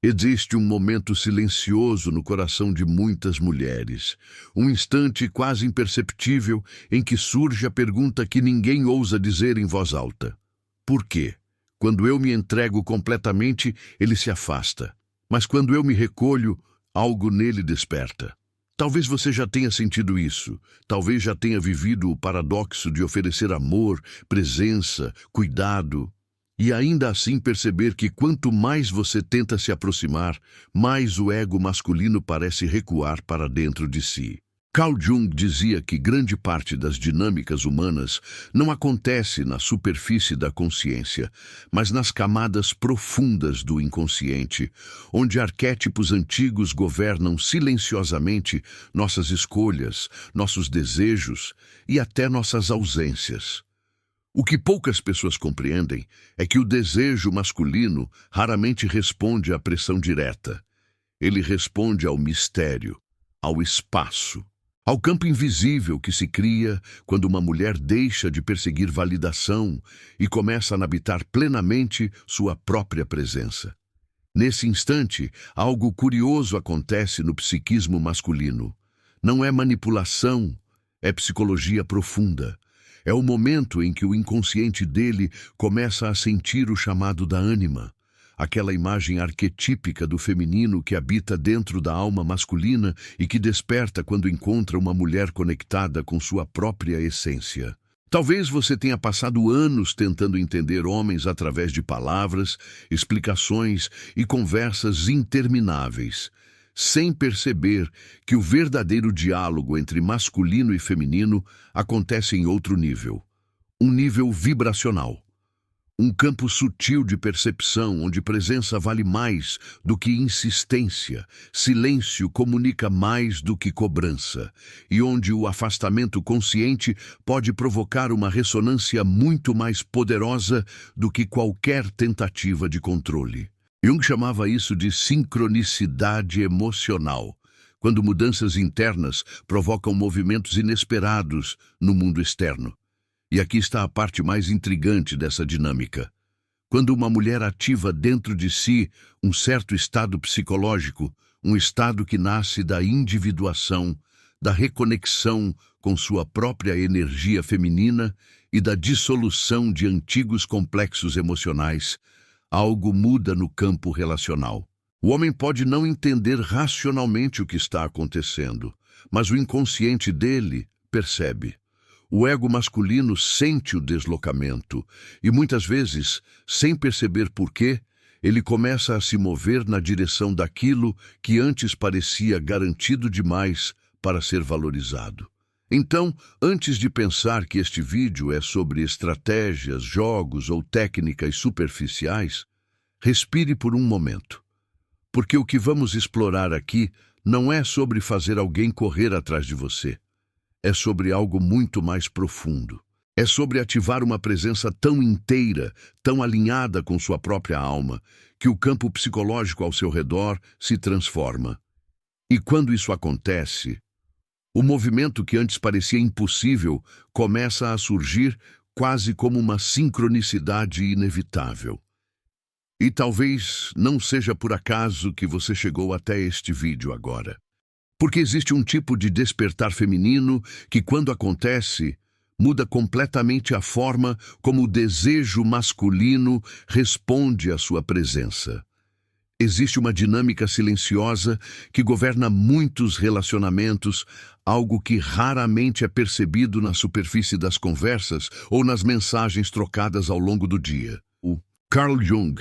Existe um momento silencioso no coração de muitas mulheres, um instante quase imperceptível em que surge a pergunta que ninguém ousa dizer em voz alta: por quê? Quando eu me entrego completamente, ele se afasta. Mas quando eu me recolho, algo nele desperta. Talvez você já tenha sentido isso. Talvez já tenha vivido o paradoxo de oferecer amor, presença, cuidado, e ainda assim perceber que quanto mais você tenta se aproximar, mais o ego masculino parece recuar para dentro de si. Carl Jung dizia que grande parte das dinâmicas humanas não acontece na superfície da consciência, mas nas camadas profundas do inconsciente, onde arquétipos antigos governam silenciosamente nossas escolhas, nossos desejos e até nossas ausências. O que poucas pessoas compreendem é que o desejo masculino raramente responde à pressão direta. Ele responde ao mistério, ao espaço, ao campo invisível que se cria quando uma mulher deixa de perseguir validação e começa a habitar plenamente sua própria presença. Nesse instante, algo curioso acontece no psiquismo masculino. Não é manipulação, é psicologia profunda. É o momento em que o inconsciente dele começa a sentir o chamado da ânima, aquela imagem arquetípica do feminino que habita dentro da alma masculina e que desperta quando encontra uma mulher conectada com sua própria essência. Talvez você tenha passado anos tentando entender homens através de palavras, explicações e conversas intermináveis, sem perceber que o verdadeiro diálogo entre masculino e feminino acontece em outro nível, um nível vibracional. Um campo sutil de percepção onde presença vale mais do que insistência, silêncio comunica mais do que cobrança, e onde o afastamento consciente pode provocar uma ressonância muito mais poderosa do que qualquer tentativa de controle. Jung chamava isso de sincronicidade emocional, quando mudanças internas provocam movimentos inesperados no mundo externo. E aqui está a parte mais intrigante dessa dinâmica. Quando uma mulher ativa dentro de si um certo estado psicológico, um estado que nasce da individuação, da reconexão com sua própria energia feminina e da dissolução de antigos complexos emocionais, algo muda no campo relacional. O homem pode não entender racionalmente o que está acontecendo, mas o inconsciente dele percebe. O ego masculino sente o deslocamento e, muitas vezes, sem perceber por quê, ele começa a se mover na direção daquilo que antes parecia garantido demais para ser valorizado. Então, antes de pensar que este vídeo é sobre estratégias, jogos ou técnicas superficiais, respire por um momento. Porque o que vamos explorar aqui não é sobre fazer alguém correr atrás de você. É sobre algo muito mais profundo. É sobre ativar uma presença tão inteira, tão alinhada com sua própria alma, que o campo psicológico ao seu redor se transforma. E quando isso acontece, o movimento que antes parecia impossível começa a surgir quase como uma sincronicidade inevitável. E talvez não seja por acaso que você chegou até este vídeo agora. Porque existe um tipo de despertar feminino que, quando acontece, muda completamente a forma como o desejo masculino responde à sua presença. Existe uma dinâmica silenciosa que governa muitos relacionamentos, algo que raramente é percebido na superfície das conversas ou nas mensagens trocadas ao longo do dia. Carl Jung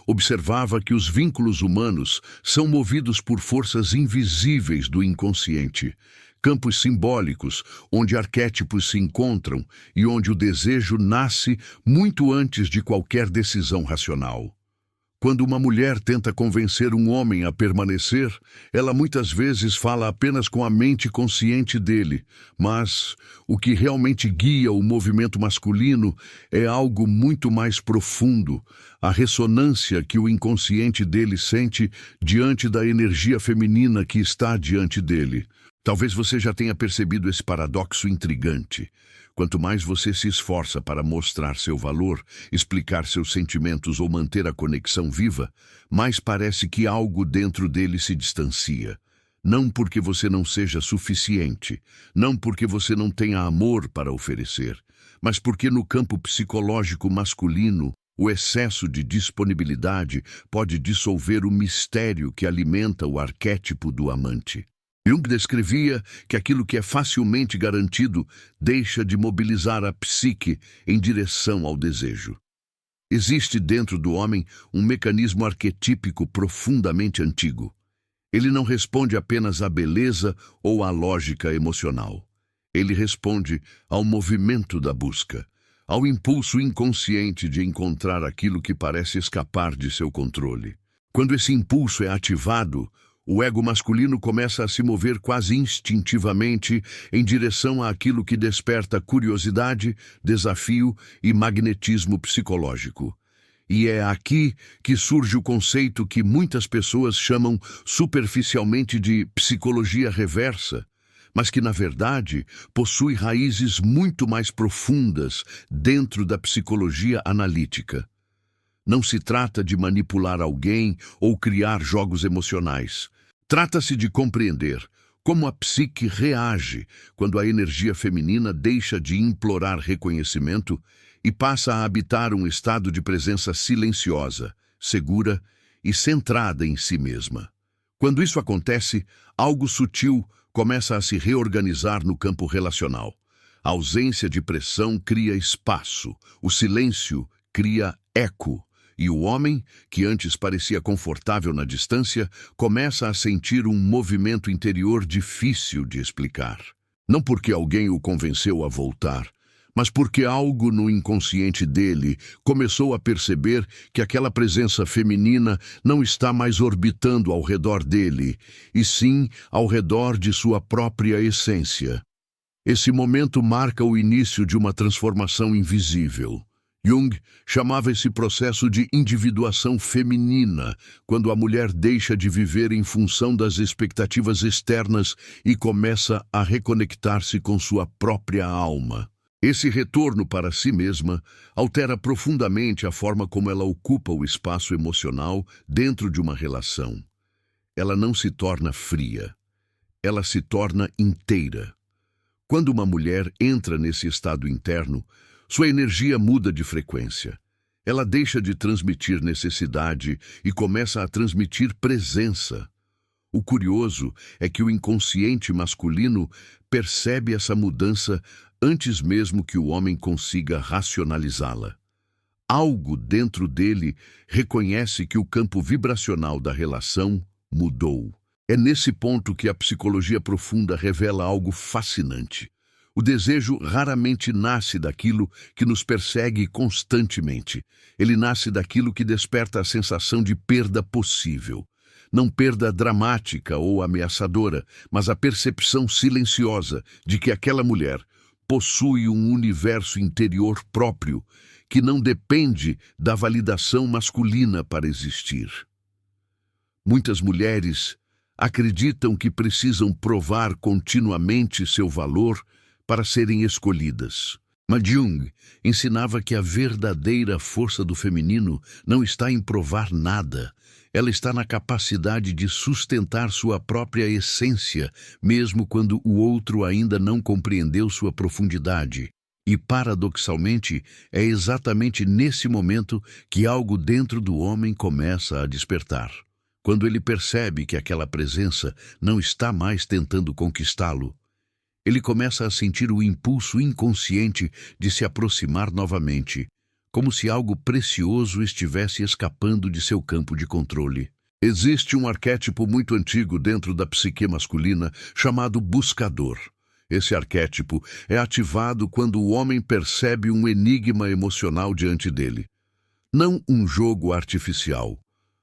observava que os vínculos humanos são movidos por forças invisíveis do inconsciente, campos simbólicos onde arquétipos se encontram e onde o desejo nasce muito antes de qualquer decisão racional. Quando uma mulher tenta convencer um homem a permanecer, ela muitas vezes fala apenas com a mente consciente dele, mas o que realmente guia o movimento masculino é algo muito mais profundo, a ressonância que o inconsciente dele sente diante da energia feminina que está diante dele. Talvez você já tenha percebido esse paradoxo intrigante. Quanto mais você se esforça para mostrar seu valor, explicar seus sentimentos ou manter a conexão viva, mais parece que algo dentro dele se distancia. Não porque você não seja suficiente, não porque você não tenha amor para oferecer, mas porque no campo psicológico masculino, o excesso de disponibilidade pode dissolver o mistério que alimenta o arquétipo do amante. Jung descrevia que aquilo que é facilmente garantido deixa de mobilizar a psique em direção ao desejo. Existe dentro do homem um mecanismo arquetípico profundamente antigo. Ele não responde apenas à beleza ou à lógica emocional. Ele responde ao movimento da busca, ao impulso inconsciente de encontrar aquilo que parece escapar de seu controle. Quando esse impulso é ativado, o ego masculino começa a se mover quase instintivamente em direção àquilo que desperta curiosidade, desafio e magnetismo psicológico. E é aqui que surge o conceito que muitas pessoas chamam superficialmente de psicologia reversa, mas que, na verdade, possui raízes muito mais profundas dentro da psicologia analítica. Não se trata de manipular alguém ou criar jogos emocionais. Trata-se de compreender como a psique reage quando a energia feminina deixa de implorar reconhecimento e passa a habitar um estado de presença silenciosa, segura e centrada em si mesma. Quando isso acontece, algo sutil começa a se reorganizar no campo relacional. A ausência de pressão cria espaço, o silêncio cria eco, e o homem, que antes parecia confortável na distância, começa a sentir um movimento interior difícil de explicar. Não porque alguém o convenceu a voltar, mas porque algo no inconsciente dele começou a perceber que aquela presença feminina não está mais orbitando ao redor dele, e sim ao redor de sua própria essência. Esse momento marca o início de uma transformação invisível. Jung chamava esse processo de individuação feminina, quando a mulher deixa de viver em função das expectativas externas e começa a reconectar-se com sua própria alma. Esse retorno para si mesma altera profundamente a forma como ela ocupa o espaço emocional dentro de uma relação. Ela não se torna fria, ela se torna inteira. Quando uma mulher entra nesse estado interno, sua energia muda de frequência. Ela deixa de transmitir necessidade e começa a transmitir presença. O curioso é que o inconsciente masculino percebe essa mudança antes mesmo que o homem consiga racionalizá-la. Algo dentro dele reconhece que o campo vibracional da relação mudou. É nesse ponto que a psicologia profunda revela algo fascinante. O desejo raramente nasce daquilo que nos persegue constantemente. Ele nasce daquilo que desperta a sensação de perda possível. Não perda dramática ou ameaçadora, mas a percepção silenciosa de que aquela mulher possui um universo interior próprio que não depende da validação masculina para existir. Muitas mulheres acreditam que precisam provar continuamente seu valor para serem escolhidas. Mas Jung ensinava que a verdadeira força do feminino não está em provar nada. Ela está na capacidade de sustentar sua própria essência, mesmo quando o outro ainda não compreendeu sua profundidade. E, paradoxalmente, é exatamente nesse momento que algo dentro do homem começa a despertar. Quando ele percebe que aquela presença não está mais tentando conquistá-lo, ele começa a sentir o impulso inconsciente de se aproximar novamente, como se algo precioso estivesse escapando de seu campo de controle. Existe um arquétipo muito antigo dentro da psique masculina chamado buscador. Esse arquétipo é ativado quando o homem percebe um enigma emocional diante dele. Não um jogo artificial,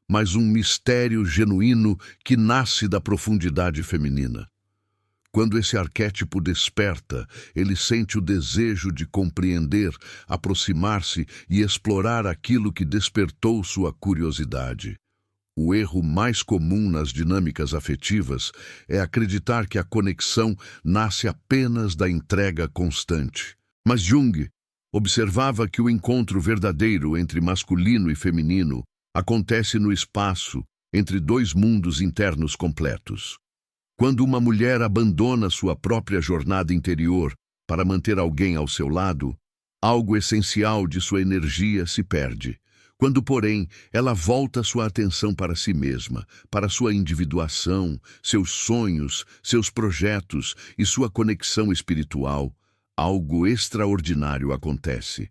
mas um mistério genuíno que nasce da profundidade feminina. Quando esse arquétipo desperta, ele sente o desejo de compreender, aproximar-se e explorar aquilo que despertou sua curiosidade. O erro mais comum nas dinâmicas afetivas é acreditar que a conexão nasce apenas da entrega constante. Mas Jung observava que o encontro verdadeiro entre masculino e feminino acontece no espaço entre dois mundos internos completos. Quando uma mulher abandona sua própria jornada interior para manter alguém ao seu lado, algo essencial de sua energia se perde. Quando, porém, ela volta sua atenção para si mesma, para sua individuação, seus sonhos, seus projetos e sua conexão espiritual, algo extraordinário acontece.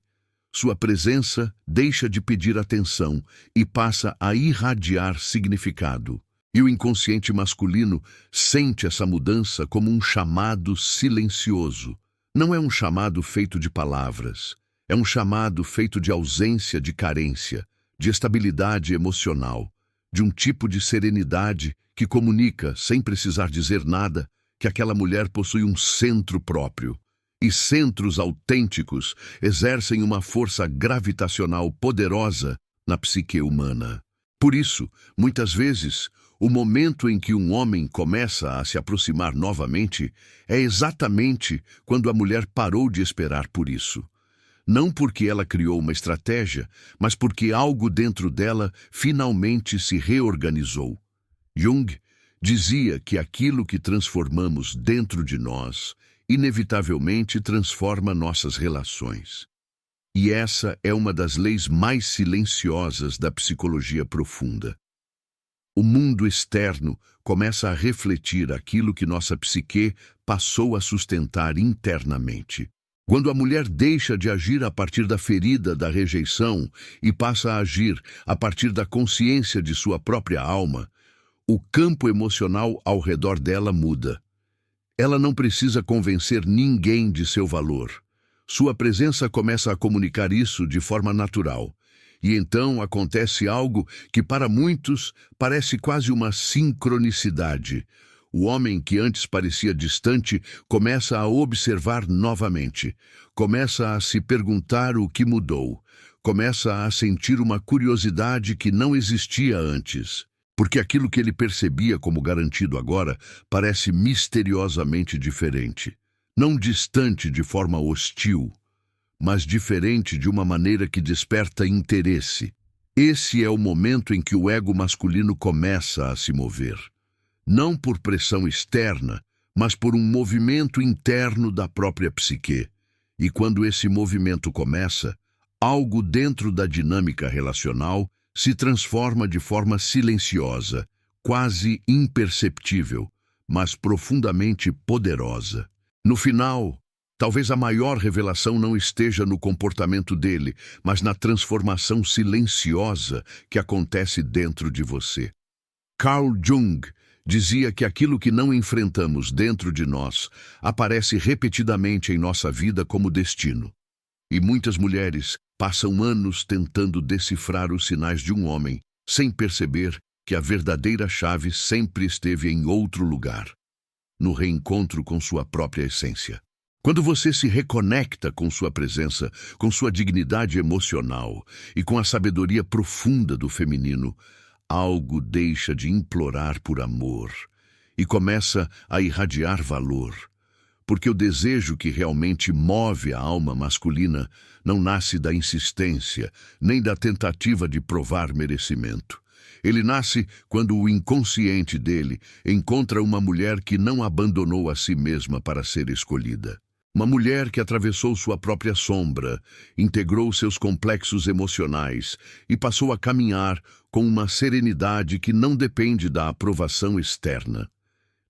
Sua presença deixa de pedir atenção e passa a irradiar significado. E o inconsciente masculino sente essa mudança como um chamado silencioso. Não é um chamado feito de palavras. É um chamado feito de ausência de carência, de estabilidade emocional, de um tipo de serenidade que comunica, sem precisar dizer nada, que aquela mulher possui um centro próprio. E centros autênticos exercem uma força gravitacional poderosa na psique humana. Por isso, muitas vezes, o momento em que um homem começa a se aproximar novamente é exatamente quando a mulher parou de esperar por isso. Não porque ela criou uma estratégia, mas porque algo dentro dela finalmente se reorganizou. Jung dizia que aquilo que transformamos dentro de nós inevitavelmente transforma nossas relações. E essa é uma das leis mais silenciosas da psicologia profunda. O mundo externo começa a refletir aquilo que nossa psique passou a sustentar internamente. Quando a mulher deixa de agir a partir da ferida da rejeição e passa a agir a partir da consciência de sua própria alma, o campo emocional ao redor dela muda. Ela não precisa convencer ninguém de seu valor. Sua presença começa a comunicar isso de forma natural. E então acontece algo que para muitos parece quase uma sincronicidade. O homem que antes parecia distante começa a observar novamente, começa a se perguntar o que mudou, começa a sentir uma curiosidade que não existia antes, porque aquilo que ele percebia como garantido agora parece misteriosamente diferente, não distante de forma hostil, mas diferente de uma maneira que desperta interesse. Esse é o momento em que o ego masculino começa a se mover. Não por pressão externa, mas por um movimento interno da própria psique. E quando esse movimento começa, algo dentro da dinâmica relacional se transforma de forma silenciosa, quase imperceptível, mas profundamente poderosa. No final, talvez a maior revelação não esteja no comportamento dele, mas na transformação silenciosa que acontece dentro de você. Carl Jung dizia que aquilo que não enfrentamos dentro de nós aparece repetidamente em nossa vida como destino. E muitas mulheres passam anos tentando decifrar os sinais de um homem, sem perceber que a verdadeira chave sempre esteve em outro lugar, no reencontro com sua própria essência. Quando você se reconecta com sua presença, com sua dignidade emocional e com a sabedoria profunda do feminino, algo deixa de implorar por amor e começa a irradiar valor, porque o desejo que realmente move a alma masculina não nasce da insistência, nem da tentativa de provar merecimento. Ele nasce quando o inconsciente dele encontra uma mulher que não abandonou a si mesma para ser escolhida. Uma mulher que atravessou sua própria sombra, integrou seus complexos emocionais e passou a caminhar com uma serenidade que não depende da aprovação externa.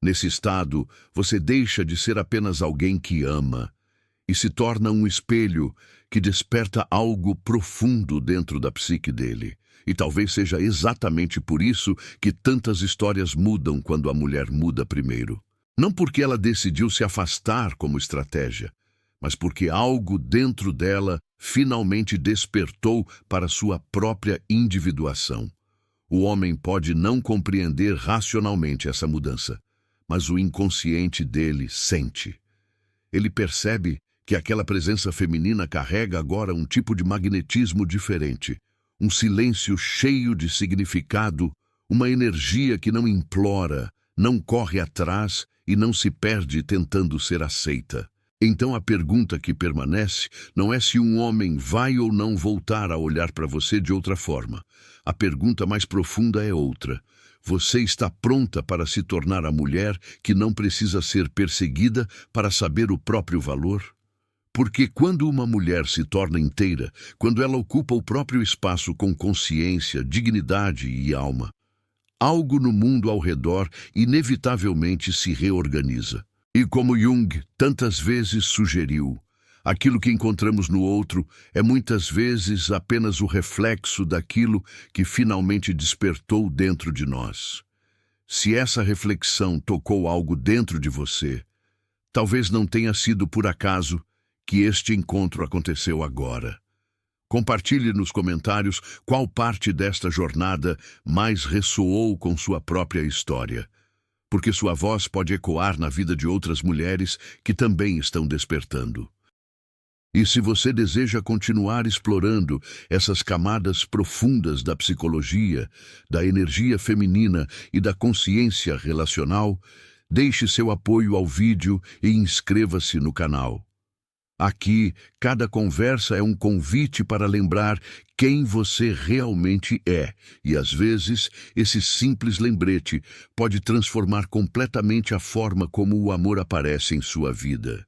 Nesse estado, você deixa de ser apenas alguém que ama e se torna um espelho que desperta algo profundo dentro da psique dele. E talvez seja exatamente por isso que tantas histórias mudam quando a mulher muda primeiro. Não porque ela decidiu se afastar como estratégia, mas porque algo dentro dela finalmente despertou para sua própria individuação. O homem pode não compreender racionalmente essa mudança, mas o inconsciente dele sente. Ele percebe que aquela presença feminina carrega agora um tipo de magnetismo diferente, um silêncio cheio de significado, uma energia que não implora, não corre atrás e não se perde tentando ser aceita. Então a pergunta que permanece não é se um homem vai ou não voltar a olhar para você de outra forma. A pergunta mais profunda é outra. Você está pronta para se tornar a mulher que não precisa ser perseguida para saber o próprio valor? Porque quando uma mulher se torna inteira, quando ela ocupa o próprio espaço com consciência, dignidade e alma, algo no mundo ao redor inevitavelmente se reorganiza. E como Jung tantas vezes sugeriu, aquilo que encontramos no outro é muitas vezes apenas o reflexo daquilo que finalmente despertou dentro de nós. Se essa reflexão tocou algo dentro de você, talvez não tenha sido por acaso que este encontro aconteceu agora. Compartilhe nos comentários qual parte desta jornada mais ressoou com sua própria história, porque sua voz pode ecoar na vida de outras mulheres que também estão despertando. E se você deseja continuar explorando essas camadas profundas da psicologia, da energia feminina e da consciência relacional, deixe seu apoio ao vídeo e inscreva-se no canal. Aqui, cada conversa é um convite para lembrar quem você realmente é, e às vezes, esse simples lembrete pode transformar completamente a forma como o amor aparece em sua vida.